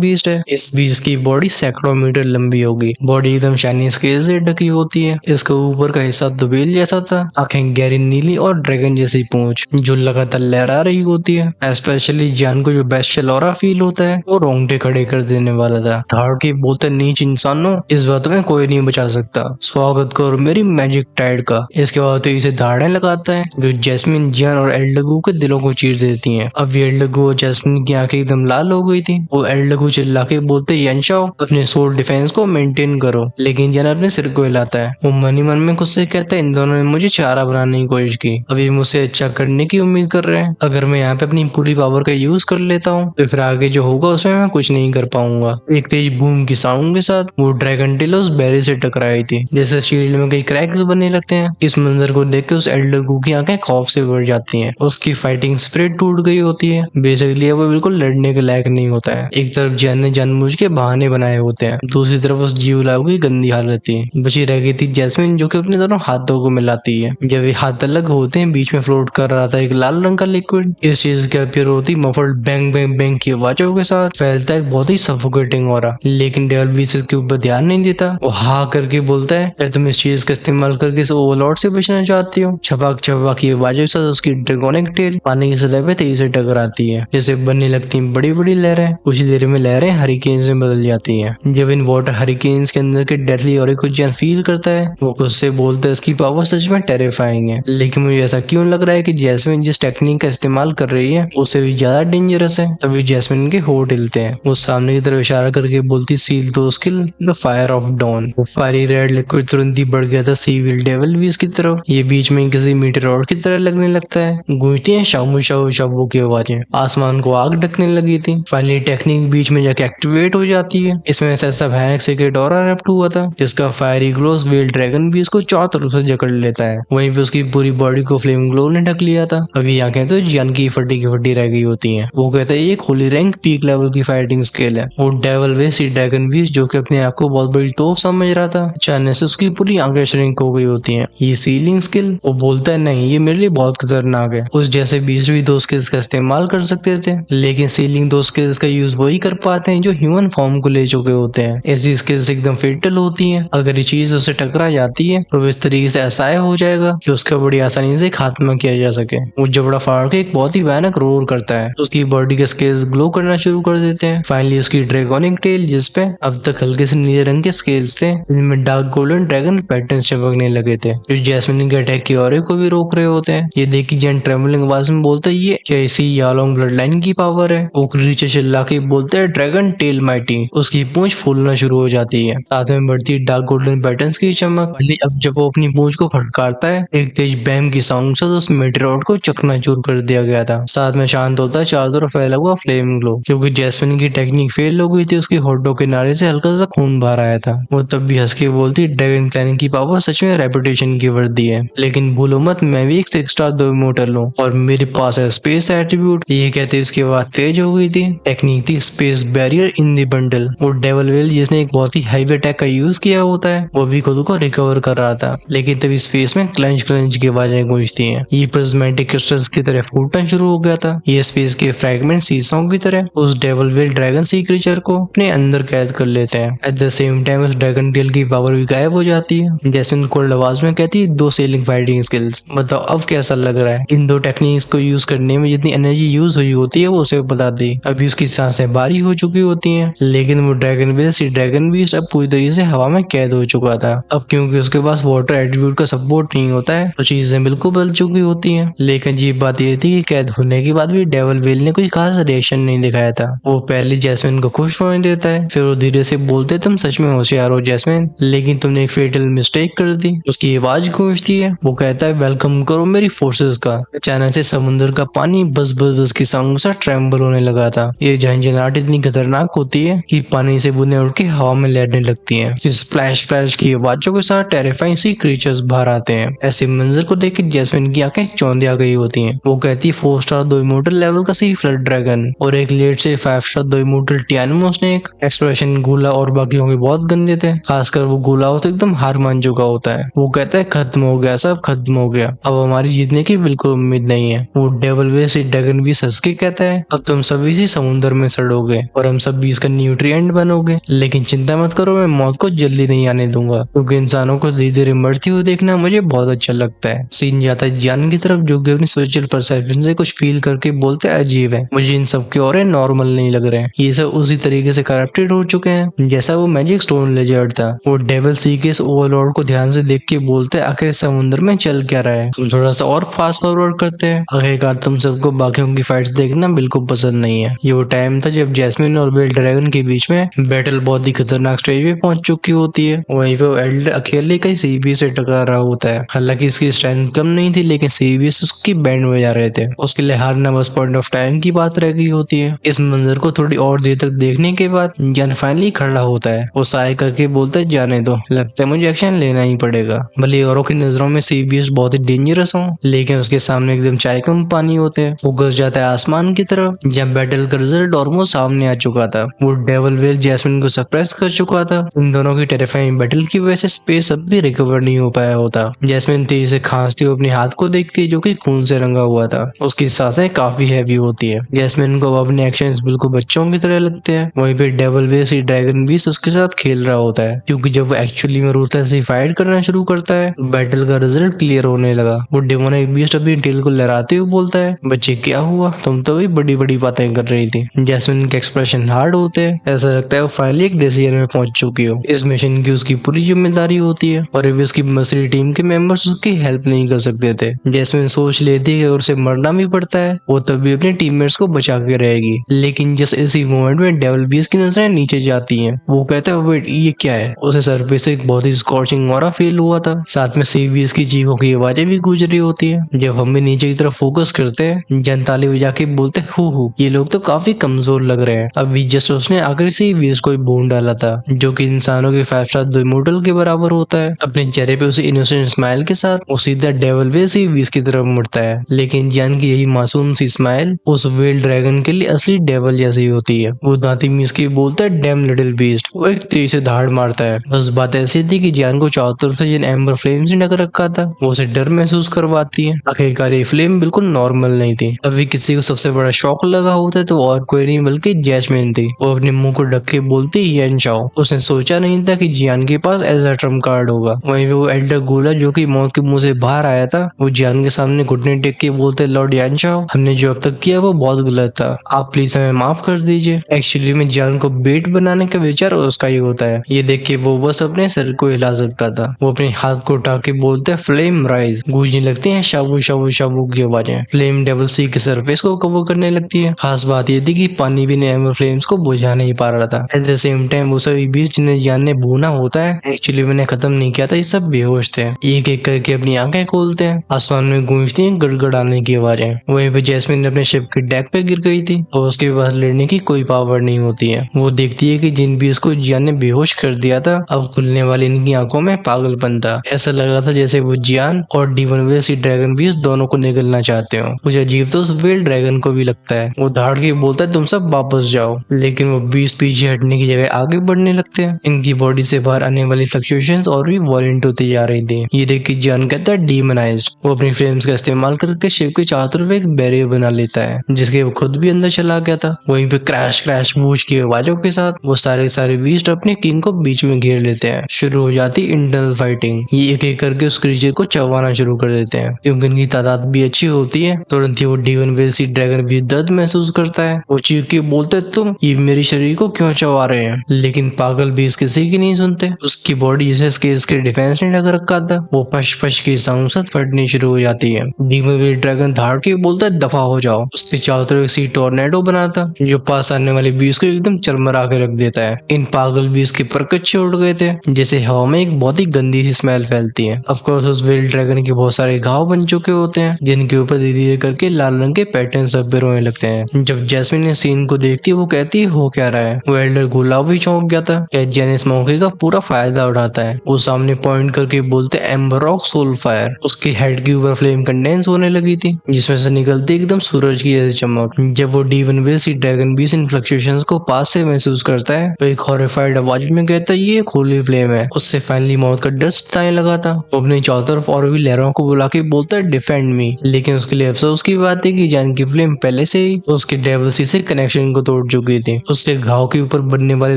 beast है। इस बीस्ट की बॉडी सैकड़ों मीटर लंबी होगी, बॉडी एकदम शाइनी स्केल से ढकी होती है। इसका ऊपर का हिस्सा दुबेल जैसा था, आंखें गहरी नीली और ड्रैगन जैसी पूंछ जो लगातार लहरा रही होती है। स्पेशली जियान को जो बेस्टियल ऑरा फील होता है वो रोंगटे खड़े कर देने वाला था। धाड़ के बोलते नीच इंसानों, इस बात में कोई नहीं बचा सकता, स्वागत करो मेरी मैजिक टाइड का। इसके बाद तो इसे धाड़े लगाता है जो जैस्मिन, जियान और एल्डगू के दिलों को चीर देती हैं। अब एल्डगू और जैस्मिन की आंखें एकदम लाल हो गई थी। वो एल्डगू चिल्ला के बोलते यंशाओ अपने सोल डिफेंस को मेंटेन करो, लेकिन जियान अपने सिर को हिलाता है। वो मन ही मन में खुद से कहता है इन दोनों ने मुझे चारा बनाने की कोशिश की, अभी मुझसे अच्छा करने की उम्मीद कर रहे हैं। अगर मैं यहाँ पे अपनी पूरी पावर का यूज कर लेता हूँ तो फिर आगे जो होगा उसमें मैं कुछ नहीं कर पाऊंगा। एक तेज बूम की साउंड के साथ वो ड्रैगन टेल उस बैरी से टकराई थी, जैसे शील्ड में कई क्रैक्स बनने लगते हैं। इस मंजर को देख के उस एल्डगू की आंखें खौफ से भर जाती हैं। उसकी फाइटिंग स्पिरिट टूट गई होती है। बेसिकली वो बिल्कुल लड़ने के लायक नहीं होता है। एक तरफ जैन ने जानबूझ के बहाने बनाए होते हैं, दूसरी तरफ उस जीवलाओ की गंदी हालत थी। बची रह गई थी जैस्मिन जो कि अपने दोनों हाथों को मिलाती है। जब ये हाथ अलग होते हैं बीच में फ्लोट कर रहा था एक लाल रंग का लिक्विड। इस चीज के अपीयर होती मफल्ड बैंग बैंग बैंग की आवाजों के साथ फैलता है बहुत ही सफोकेटिंग हो रहा। लेकिन डेविल बीस्ट इसके ऊपर ध्यान नहीं देता। वो हाँ करके बोलता है क्या तुम इस चीज का इस्तेमाल करके इस ओवरलॉर्ड से बचना चाहती हो। छपाक छपाक की आवाजों के साथ उसकी ड्रैगोनिक टेल पानी की सतह पे तेजी से टकराती है, जैसे बनने लगती हैं बड़ी बड़ी लहरें। कुछ देर में लहरें हरिकेन्स में बदल जाती हैं। जब इन वाटर हरिकेन्स के अंदर के डेथली और कुछ जैन फील करता है वो खुद से बोलता है इसकी पावर सच में टेरिफाइंग है। लेकिन मुझे ऐसा क्यों लग रहा है कि जैस्मिन जिस टेक्निक का इस्तेमाल कर रही है उससे भी ज्यादा डेंजरस है। तभी जैस्मिन के होठ हिलते हैं। वो सामने की तरफ इशारा करके बोलती सील दो skill the fire of dawn. वो फायरी रेड लिक्विड तुरंत ही बढ़ गया था सीविल डेविल भी इसकी तरफ। ये बीच में किसी मीटेरॉइड की तरह लगने लगता है। गूंजती है शाबू शाबू शाबू की आवाजें, आसमान को आग ढकने लगी थी। फाइनली टेक्निक बीच में जाके एक्टिवेट हो जाती है। इसमें ऐसा भयानक सीक्रेट ऑरा रैप्ट हुआ था जिसका फायरी ग्लोस वेल ड्रैगन भी इसको चारों तरफ से जकड़ लेता है। वहीं पे उसकी पूरी बॉडी को फ्लेम ग्लो ने ढक लिया था। अभी आंखें तो जियान की फटी रह गई होती हैं। वो कहता है ये होली रैंक पीक लेवल की फाइटिंग स्किल है। वो डेविल वेस्ट ड्रैगन बीस्ट जो कि अपने आप को बहुत बड़ी तोप समझ रहा था, अचानक से उसकी पूरी आंखें श्रिंक हो गई होती हैं। ये सीलिंग स्किल? वो बोलता है नहीं, ये मेरे लिए बहुत खतरनाक है। उस जैसे बीस्ट भी दो स्किल्स का इस्तेमाल कर सकते थे, लेकिन सीलिंग दो स्किल्स का यूज वही कर पाते हैं जो ह्यूमन फॉर्म को ले चुके होते हैं। ऐसी स्किल्स एकदम फेटल होती हैं। अगर ये चीज उससे टकरा जाती है तो इस तरीके से ऐसा हो जाएगा कि उसका बड़ी आसानी से खात्मा किया जा सके। वो जबड़ा फाड़ के एक बहुत ही भयानक रोर करता है। उसकी बॉडी के स्केल्स ग्लो करना शुरू कर देते हैं। फाइनली उसकी ड्रैगोनिक टेल जिसपे अब तक हल्के से नीले रंग के स्केल्स थे, इनमें डार्क गोल्डन ड्रैगन पैटर्न्स चमकने लगे थे जो जैस्मिन के अटैक की ऑरे को भी रोक रहे होते हैं। ये देखी जैन ट्रेमलिंग आवाज में बोलता है ये क्या इसी यालोंग ब्लड लाइन की पावर है। वो नीचे चिल्ला के बोलते हैं ड्रैगन टेल माइटी। उसकी पूंछ फूलना शुरू हो जाती है, साथ में बढ़ती है डार्क गोल्डन पैटर्न्स की चमक। अब जब वो अपनी पूंछ को फटकारता है एक तेज बैम की साउंड से उस मेटेरॉइड को चकनाचूर कर दिया गया था। साथ में शांत होता है चारों तरफ फैला हुआ फ्लेम ग्लो। क्योंकि जैस्मिन की टेक्निक फेल हो गई थी, उसके होठों के किनारे से हल्का सा खून बाहर आया था। वो तब भी हंस के बोलती ड्रैगन क्लैनिंग की पावर सच में रेपुटेशन की वर्दी है, लेकिन भूलो मत मैं भी एक 6 स्टार 2 इमोर्टल हूँ और मेरे पास है स्पेस एट्रीब्यूट। ये कहते इसके बाद तेज हो गई थी। टेक्निक थी space barrier in the bundle. वो डेविल वेल जिसने एक बहुत ही हैवी अटैक का यूज किया होता है वो भी खुद को रिकवर कर रहा था, लेकिन तभी स्पेस में क्लंच क्लंच की आवाजें गूंजती हैं। ये प्रिज्मेटिक क्रिस्टल्स की तरह फूटना शुरू हो गया था। ये स्पेस के फ्रैगमेंट सीसों की तरह उस devil well dragon sea creature को अपने अंदर कैद कर लेते हैं। एट द सेम टाइम उस ड्रैगन टेल की पावर भी गायब हो जाती है। जैस्मिन कोल्ड आवाज में कहती है 2 सेलिंग फाइटिंग स्किल्स। मतलब अब कैसा लग रहा है? इन 2 टेक्निक्स को यूज करने में जितनी एनर्जी यूज हुई होती है वो उसे बता दी। अभी उसकी सांसें भारी हो चुकी होती हैं, लेकिन वो ड्रैगन बीस्ट अब पूरी तरीके से हवा में कैद हो चुका था। अब क्योंकि उसके पास वाटर एट्रीब्यूट का सपोर्ट नहीं होता है तो चीजें बिल्कुल बदल चुकी होती हैं। लेकिन अजीब बात यह थी कि कैद होने के बाद भी डेविल वेल ने कोई खास रिएक्शन नहीं दिखाया था। वो पहले जैस्मिन को खुश होने देता है, फिर वो धीरे से बोलते तुम सच में होशियार हो जैस्मिन, लेकिन तुमने एक फेटल मिस्टेक कर दी। उसकी आवाज गूंजती है। वो कहता है वेलकम करो मेरी फोर्सेस का। अचानक से समुद्र का पानी बस बस बस की साउंड से ट्रेम्बल होने लगा था। ये झंझनाहट इतनी खतरनाक होती है कि पानी से बूंदें उड़ के हवा में लहरने लगती हैं। फिर स्प्लैश फ्लैश की आवाजों के साथ टेरिफाइंग सी क्रीचर्स बाहर आते हैं। ऐसे मंजर को देख के जैस्मिन की आंखें चौंधिया गई होती हैं। वो कहती है 4 स्टार 2 इमोर्टल लेवल का सी फ्लड ड्रैगन और एक लेट से 5 स्टार 2 इमोर्टल टियानो स्नेक। एक्सप्रेशन गुला और बाकियों के बहुत गंदे थे, खासकर वो गुला हो तो एकदम हार मान चुका होता है। वो कहता है खत्म हो गया, सब खत्म हो गया, अब हमारी जीतने की बिल्कुल उम्मीद नहीं है। वो डेविल बेस ड्रैगन भी हंस के कहता है अब तुम सब इसी समुद्र में सड़ोगे और हम सब भी इसका न्यूट्रिएंट बनोगे, लेकिन चिंता मत करो, मैं मौत को जल्दी नहीं आने दूंगा क्योंकि इंसानों को धीरे धीरे मरती हुई देखना मुझे बहुत अच्छा लगता है। सीन जाता है जियान की तरफ जो कि अपनी स्पिरिचुअल परसेप्शन से कुछ फील करके बोलते हैं अजीब है, मुझे इन सब के और नॉर्मल नहीं लग रहे हैं, ये सब उसी तरीके से करप्टेड हो चुके हैं जैसा वो मैजिक स्टोन लेजर्ड था। वो डेविल सी के इस ओवरलॉर्ड को ध्यान से देख के बोलते हैं आखिर समुद्र में चल क्या रहा है। हम थोड़ा सा और फास्ट फॉरवर्ड करते हैं, आखिरकार तुम सबको बाकियों की फाइट्स देखना बिल्कुल पसंद नहीं है। ये वो टाइम था जब जैस्मिन और वेल ड्रैगन के बीच में बैटल बहुत ही खतरनाक स्टेज पे पहुंच चुकी होती है। वहीं पे वो एल्डर अकेले कई सीबी से टकरा रहा होता है, हालांकि इसकी स्ट्रेंथ कम नहीं थी लेकिन सीबीएस उसकी बैंड बजा रहे थे, उसके लिए हारना बस पॉइंट ऑफ टाइम की बात रह गई होती है। इस मंजर को थोड़ी और देर तक देखने के बाद जैन फाइनली खड़ा होता है, वो साय करके बोलता है जाने दो, लगता है मुझे एक्शन लेना ही पड़ेगा। भले औरों की नजरों में सीबीएस बहुत ही डेंजरस हो लेकिन उसके सामने एकदम चाय कम पानी होते हैं। वो घुस जाता है आसमान की तरफ जब बैटल का रिजल्ट ऑलमोस्ट सामने आ चुका था। वो डेविल वेल जैस्मिन को सरप्राइज कर चुका था। इन दोनों की टेरिफाइंग बैटल की वजह से स्पेस अब भी रिकवर नहीं हो पाया होता। जैस्मिन तेजी से खांसती हुई अपने हाथ को देखती है जो कि खून से रंगा हुआ था, उसकी सांसें काफी हैवी होती है। जैस्मिन को अपने एक्शंस बिल्कुल बच्चों की तरह लगते हैं। वहीं पे डेविल वेस ड्रैगन बीस्ट उसके साथ खेल रहा होता है क्योंकि जब वो एक्चुअली में रूथा से फाइट करना शुरू करता है बैटल का रिजल्ट क्लियर होने लगा। वो डेमोनिक बीस्ट अपनी टेल को लहराते हुए बोलता है बच्चे क्या हुआ, तुम तो भी बड़ी बड़ी बातें कर रही थी। जैस्मिन के एक्सप्रेशन हार्ड होते हैं, ऐसा लगता है वो फाइनली एक डिसीजन में पहुंच चुकी हो। इस मिशन की उसकी पूरी जिम्मेदारी होती है और अभी उसकी मसरी टीम के मेंबर्स उसकी हेल्प नहीं कर सकते थे। जैस्मिन सोच लेती है कि उसे मरना भी पड़ता है वो तब भी अपने टीममेट्स को बचा के रहेगी, लेकिन जस्ट इसी मोमेंट में डेविल बीस्ट की नजरें नीचे जाती हैं। वो कहता है वेट ये क्या है, उसे सर पे से एक बहुत ही स्कॉचिंग ऑरा फील हुआ था, साथ में सीबीएस की चीखों की आवाजें भी गूंज रही होती है। जब हम भी नीचे की तरफ फोकस करते हैं जन ताली बजा के बोलते हु ये लोग तो काफी कमजोर लग रहे हैं। अभी जस्ट उसने आखिर सीबीएस को बूंद डाला था जो कि इंसानों के 5 स्टार दो इमोर्टल के बराबर होता है। अपने चेहरे पे उसे इनोसेंट स्माइल के साथ वो सीधा डेविल वे सीबीएस की तरफ मुड़ता है, लेकिन जैन की यही मासूम सी स्माइल उस वेल ड्रैगन के लिए असली डेविल जैसी होती है। वो दांती मीस के बोलता है डैम लिटिल बीस्ट, वो एक तेज से धाड़ मारता है। बस बात ऐसी थी कि जैन को चारों तरफ से जिन एम्बर फ्लेम से ढक रखा था वो उसे डर महसूस करवाती है। आखिरकार ये फ्लेम बिल्कुल नॉर्मल नहीं थी। अभी किसी को सबसे बड़ा शॉक लगा होता है तो और कोई नहीं बल्कि जैस्मिन थी। वो अपने मुंह को ढक के बोलती येन चाओ, उसने सोचा नहीं था कि जियान के पास ऐसा ट्रम्प कार्ड होगा। वहीं पे वो एल्डर गोला जो कि मौत के मुंह से बाहर आया था वो जियान के सामने घुटने टेक के बोलते लॉर्ड यान चाओ हमने जो अब तक किया वो बहुत गलत था, आप प्लीज हमें माफ कर दीजिए। एक्चुअली में जियान को बेट बनाने का विचार उसका ही होता है। ये देख के वो बस अपने सर को हिला सकता था। वो अपने हाथ को उठा के बोलते फ्लेम राइज, गूंजने लगती है शाबू शाबू शाबू की आवाजें। फ्लेम डेविल सी के सरफेस को कवर करने लगती है। खास बात ये थी कि पानी भी एम्बर फ्लेम्स को बुझा नहीं पा रहा था। एट द सेम टाइम वो सभी बीच जिन्हें जियान ने भूना होता है एक्चुअली मैंने खत्म नहीं किया था, ये सब बेहोश थे। एक एक करके अपनी आंखें खोलते हैं, आसमान में गूंजती हैं गड़गड़ाने की आवाजें। वहीं पे जैस्मिन अपने शिप के डेक पे गिर गई थी और उसके पास लड़ने की कोई पावर नहीं होती है। वो देखती है कि जिन भी उसको जियान ने बेहोश कर दिया था अब खुलने वाली इनकी आंखों में पागलपन था। ऐसा लग रहा था जैसे वो जियान और डीवन वेल ड्रैगन बीस दोनों को निगलना चाहते हो। कुछ अजीब तो उस वेल ड्रैगन को भी लगता है। वो धाड़ के बोलता है तुम सब वापस जाओ, लेकिन वो बीस पीछे हटने की जगह आगे बढ़ने लगते हैं। इनकी बॉडी से बाहर आने वाली फ्लक्चुएशंस और भी वॉलेंट होती जा रही थी। ये देख के जियान कहता है डीमनाइज्ड। वो अपनी फ्लेम्स का इस्तेमाल करके शिप के चारों तरफ एक बैरियर बना लेता है जिसके वो खुद भी अंदर चला गया था। वहीं पे क्रैश क्रैश बूझ की आवाजों के साथ वो सारे बीस्ट अपने किंग को बीच में घेर लेते हैं। शुरू हो जाती इंटरनल फाइटिंग। ये एक एक करके उस क्रीचर को चबाना शुरू कर देते हैं। क्योंकि इनकी तादाद भी अच्छी होती है तुरंत ही वो डीवन वेल सी ड्रैगन भी दर्द महसूस करता है। वो चीख के बोलते है तुम ये मेरे शरीर को क्यों चबा रहे हैं, लेकिन पागल भी किसी की नहीं सुनते। उसकी बॉडी जिसे इसके डिफेंस ने ढक रखा था वो पश पश की साउंड से फटनी शुरू हो जाती है। डीवन वेल ड्रैगन धाड़ के बोलता है दफा हो जाओ। उसके चारों तरफ सी टोर्नेडो बनाता जो पास आने वाले बीस को एकदम चरमरा के रख देता है। इन पागल बीस के परकच्चे उड़ गए थे जैसे हवा में एक बहुत ही गंदी सी स्मेल फैलती है। ऑफ कोर्स उस वेल ड्रैगन के बहुत सारे घाव बन चुके होते हैं जिनके ऊपर धीरे धीरे करके लाल रंग के पैटर्न सब पे रोने लगते हैं। जब जैस्मिन ने सीन को देखती है वो कहती है हो क्या रहा है। वो एल्डर गुलाब भी चौंक गया था। जैन इस मौके का पूरा फायदा उठाता है। वो सामने पॉइंट करके बोलते एम्बर रॉक सोल फायर। उसके हेड के ऊपर फ्लेम कंडेंस होने लगी थी जिसमें से निकलती एकदम सूरज की जैसी चमक। जब वो डीवन वेल सी ड्रैगन बीस इन फ्लक्चुएशंस को पास से महसूस करता है तो एक हॉरिफाइड आवाज में कहता है ये होली फ्लेम है। उससे फाइनली मौत का डर सताने लगा था। वो अपने चारों तरफ और भी लहरों को बुला के बोलता है डिफेंड मी, लेकिन उसके लिए अफसोस की बात है कि जान की फ्लेम पहले से ही उसके डेविल सी से कनेक्शन को तोड़ चुकी थी। उसके घाव के ऊपर बनने वाले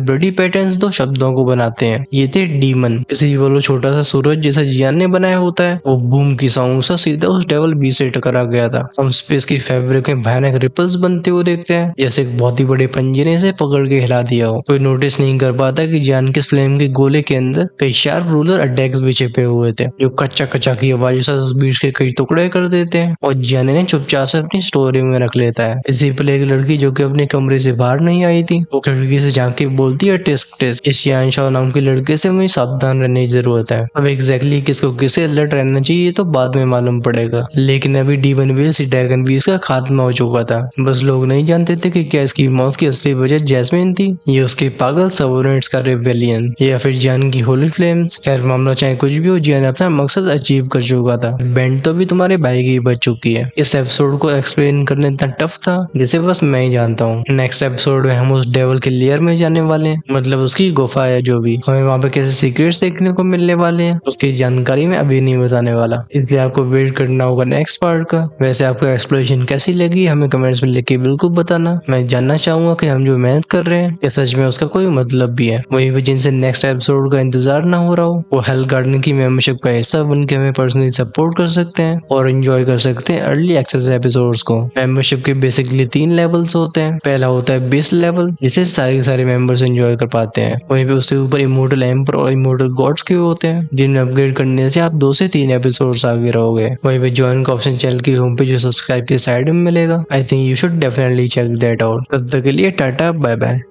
ब्लडी पैटर्न्स दो शब्दों को बनाते हैं, ये थे डीमन। इसी वो छोटा सा सूरज जैसा जियान ने बनाया होता है, वो बूम की साउंड से सीधा उस डेविल बी से टकरा गया था। हम स्पेस की फैब्रिक में भयानक रिपल्स बनते हुए देखते हैं, जैसे एक बहुत ही बड़े पंजरे से पकड़ के हिला दिया हो। कोई नोटिस नहीं कर पाता कि जान की फ्लेम के गोले के अंदर कई शार्प रूलर अटैक्स भी छिपे हुए थे, जो कच्चा कच्चा की आवाज से उस बीच के कई टुकड़े कर देते हैं और जाने ने चुपचाप से अपनी स्टोरी में रख लेता है। इसी पर एक लड़की जो कि अपने कमरे से बाहर नहीं आई थी, वो खिड़की से झांक के बोलती है टिस्क टिस्क। इस यान शाओ नाम के लड़के से मुझे सावधान रहने की जरूरत है। अब एग्जैक्टली किसको किसे अलर्ट रहना चाहिए तो बाद में मालूम पड़ेगा, लेकिन अभी डीमन वेल्स ड्रैगन बीस का खात्मा हो चुका था। बस लोग नहीं जानते थे कि क्या इसकी मौत की असली वजह जैस्मिन थी, ये उसके पागल सबोर्डिनेट्स का रिबेलियन, या फिर जान की होली फ्लेम्स। खैर मामला चाहे कुछ भी हो, जान अपना मकसद अचीव कर चुका था। बैंड तो भी तुम्हारे भाई की बच चुकी है। इस एपिसोड को एक्सप्लेन करना इतना टफ था जिसे बस मैं ही जानता हूँ। नेक्स्ट एपिसोड में हम उस डेविल के लेयर में जाने वाले हैं, मतलब उसकी गुफा है जो भी। हमें वहाँ पे कैसे सीक्रेट्स देखने को मिलने वाले हैं उसकी जानकारी मैं अभी नहीं बताने वाला, इसलिए आपको वेट करना होगा नेक्स्ट पार्ट का। वैसे आपको एक्सप्लोरेशन कैसी लगी हमें कमेंट्स में लिख के बिल्कुल बताना। मैं जानना चाहूंगा कि हम जो मेहनत कर रहे हैं या सच में उसका कोई मतलब भी है। वहीं पे जिनसे नेक्स्ट एपिसोड का इंतजार ना हो रहा हो, वो हेल गार्डन की मेंबरशिप का हिस्सा बन के हमें पर्सनली सपोर्ट कर सकते हैं और एंजॉय कर सकते हैं अर्ली एक्सेस एपिसोड्स को। मेंबरशिप के बेसिकली 3 लेवल्स होते हैं। पहला होता है बेस लेवल, जिसे सारे के सारे मेंबर्स एंजॉय कर पाते हैं। वहीं पे उससे ऊपर इमोर्टल एम्पर और इमोर्टल गॉड्स के होते हैं, जिन्हें अपग्रेड करने से आप 2 से 3 एपिसोड्स आगे रहोगे। वहीं पे ज्वाइन का ऑप्शन चैनल की होम पे जो सब्सक्राइब के साइड में मिलेगा। I think you should definitely check that out. तब तक के लिए टाटा बाय बाय।